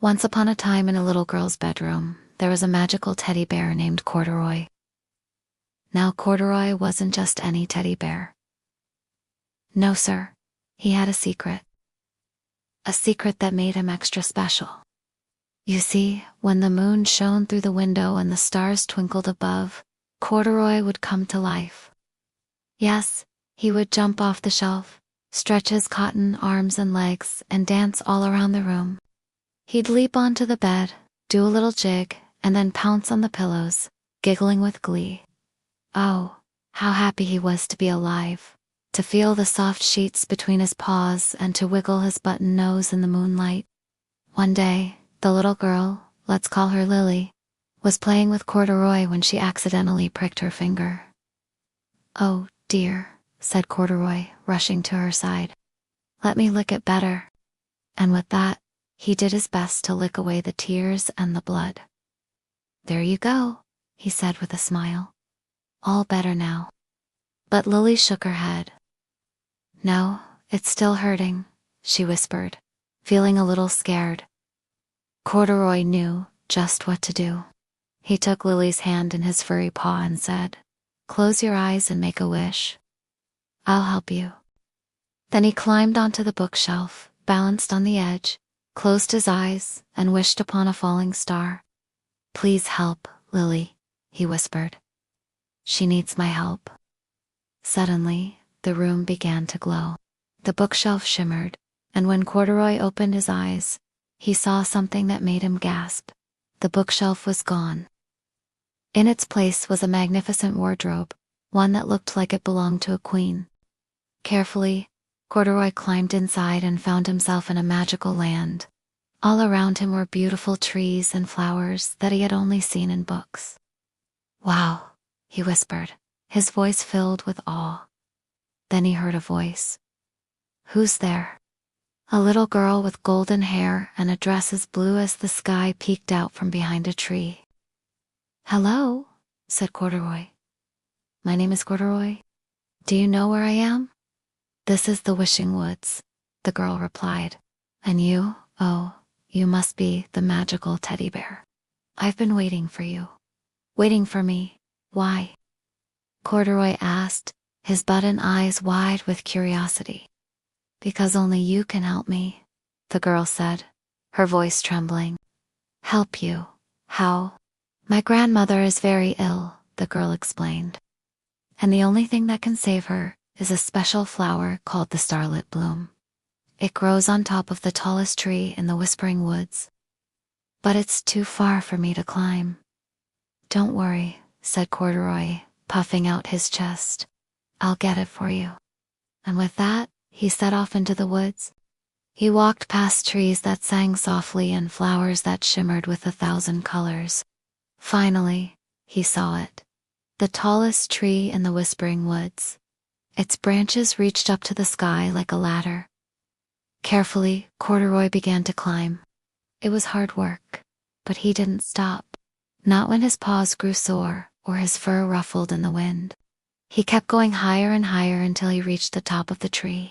Once upon a time in a little girl's bedroom, there was a magical teddy bear named Corduroy. Now Corduroy wasn't just any teddy bear. No, sir. He had a secret. A secret that made him extra special. You see, when the moon shone through the window and the stars twinkled above, Corduroy would come to life. Yes, he would jump off the shelf, stretch his cotton arms and legs, and dance all around the room. He'd leap onto the bed, do a little jig, and then pounce on the pillows, giggling with glee. Oh, how happy he was to be alive, to feel the soft sheets between his paws and to wiggle his button nose in the moonlight. One day, the little girl, let's call her Lily, was playing with Corduroy when she accidentally pricked her finger. "Oh, dear," said Corduroy, rushing to her side. "Let me lick it better." And with that, he did his best to lick away the tears and the blood. "There you go," he said with a smile. "All better now." But Lily shook her head. "No, it's still hurting," she whispered, feeling a little scared. Corduroy knew just what to do. He took Lily's hand in his furry paw and said, "Close your eyes and make a wish. I'll help you." Then he climbed onto the bookshelf, balanced on the edge, closed his eyes, and wished upon a falling star. "Please help, Lily," he whispered. "She needs my help." Suddenly, the room began to glow. The bookshelf shimmered, and when Corduroy opened his eyes, he saw something that made him gasp. The bookshelf was gone. In its place was a magnificent wardrobe, one that looked like it belonged to a queen. Carefully, Corduroy climbed inside and found himself in a magical land. All around him were beautiful trees and flowers that he had only seen in books. "Wow," he whispered, his voice filled with awe. Then he heard a voice. "Who's there?" A little girl with golden hair and a dress as blue as the sky peeked out from behind a tree. "Hello," said Corduroy. "My name is Corduroy. Do you know where I am?" "This is the Wishing Woods," the girl replied. "And you, oh, you must be the magical teddy bear. I've been waiting for you." "Waiting for me? Why?" Corduroy asked, his button eyes wide with curiosity. "Because only you can help me," the girl said, her voice trembling. "Help you? How?" "My grandmother is very ill," the girl explained. "And the only thing that can save her is a special flower called the starlit bloom. It grows on top of the tallest tree in the Whispering Woods. But it's too far for me to climb." "Don't worry," said Corduroy, puffing out his chest. "I'll get it for you." And with that, he set off into the woods. He walked past trees that sang softly and flowers that shimmered with 1,000 colors. Finally, he saw it. The tallest tree in the Whispering Woods. Its branches reached up to the sky like a ladder. Carefully, Corduroy began to climb. It was hard work, but he didn't stop. Not when his paws grew sore or his fur ruffled in the wind. He kept going higher and higher until he reached the top of the tree.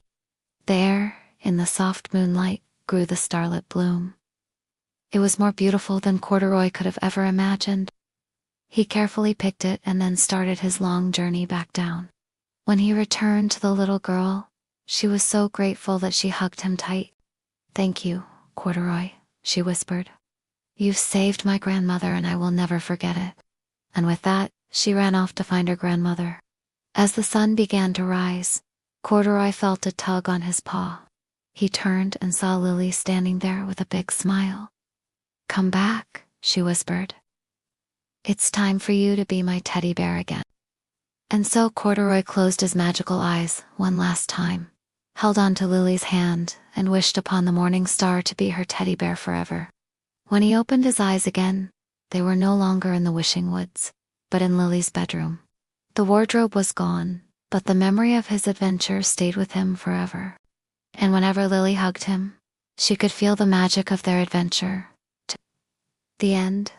There, in the soft moonlight, grew the starlit bloom. It was more beautiful than Corduroy could have ever imagined. He carefully picked it and then started his long journey back down. When he returned to the little girl, she was so grateful that she hugged him tight. "Thank you, Corduroy," she whispered. "You've saved my grandmother and I will never forget it." And with that, she ran off to find her grandmother. As the sun began to rise, Corduroy felt a tug on his paw. He turned and saw Lily standing there with a big smile. "Come back," she whispered. "It's time for you to be my teddy bear again." And so Corduroy closed his magical eyes one last time, held on to Lily's hand, and wished upon the morning star to be her teddy bear forever. When he opened his eyes again, they were no longer in the Wishing Woods, but in Lily's bedroom. The wardrobe was gone, but the memory of his adventure stayed with him forever. And whenever Lily hugged him, she could feel the magic of their adventure. The end.